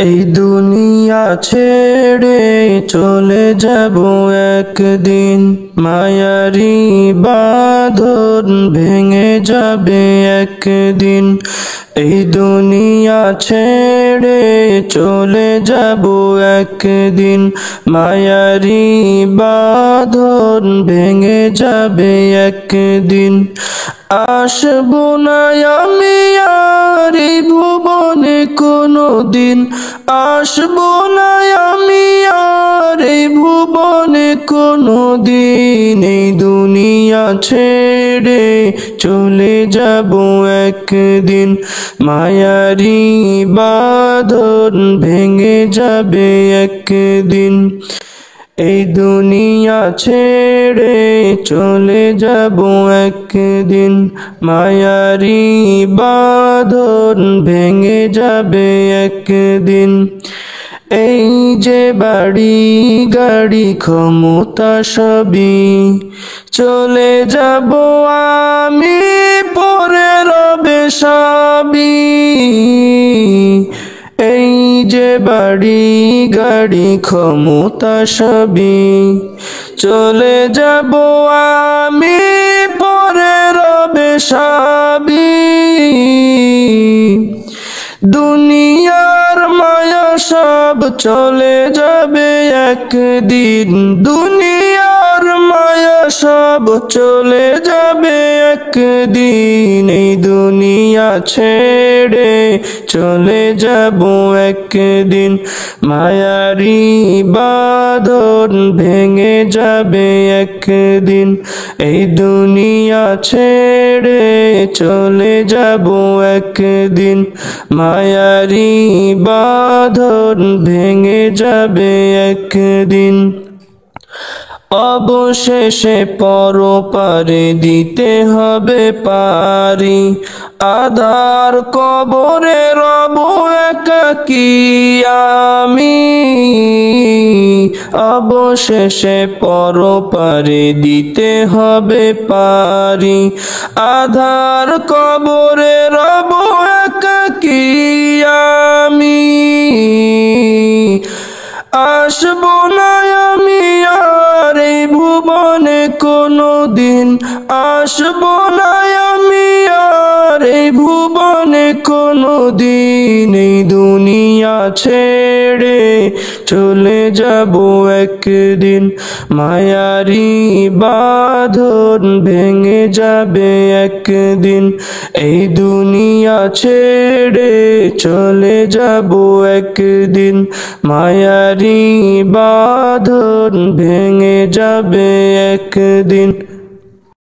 এই দুনিয়া ছেড়ে চলে যাব একদিন, মায়ারি বাঁধন ভেঙে যাবে একদিন। এই দুনিয়া ছেড়ে চলে যাব একদিন, মায়ারি বাঁধন ভেঙে যাবে একদিন। আসবো না আমি আর এই ভুবনে কোনো দিন, আসবো না আমি আর এই ভুবনে কোনো দিন। এই দুনিয়া ছেড়ে চলে যাব একদিন, মায়ারি বাঁধন ভেঙে যাবে একদিন। এই দুনিয়া ছেড়ে চলে যাব একদিন, মায়ারি বাঁধন ভেঙে যাবে একদিন। এই যে বাড়ি গাড়ি ক্ষমতা সবই চলে যাব আমি, পরে রবে সবই। এই যে বাড়ি গাড়ি ক্ষমতা সবই চলে যাব আমি, পরে রবে সবই। দুনিয়ার মায়া সব চলে যাবে একদিন, দুনিয়ার মায়া সব চলে যাবে একদিন। এই দুনিয়া ছেড়ে চলে যাব একদিন, মায়ারি বাঁধন ভেঙে যাবে একদিন। এই দুনিয়া ছেড়ে চলে যাব একদিন, মায়ারি বাঁধন ভেঙে যাবে একদিন। অবশেষে পরপারে দিতে হবে পারি, আধার কবরে রব একাকী আমি। অবশেষে পরপারে দিতে হবে পারি, আধার কবরে রব একাকী আমি। আসবো না আমি আর এই ভুবনে কোনো দিন, আসবো না আমি আর এই ভুবনে কোনো দিন। এই দুনিয়া ছেড়ে চলে যাব একদিন, মায়ারি বাঁধন ভেঙে যাবে একদিন। এই দুনিয়া ছেড়ে চলে যাব একদিন, মায়ারি বাঁধন ভেঙে যাবে একদিন।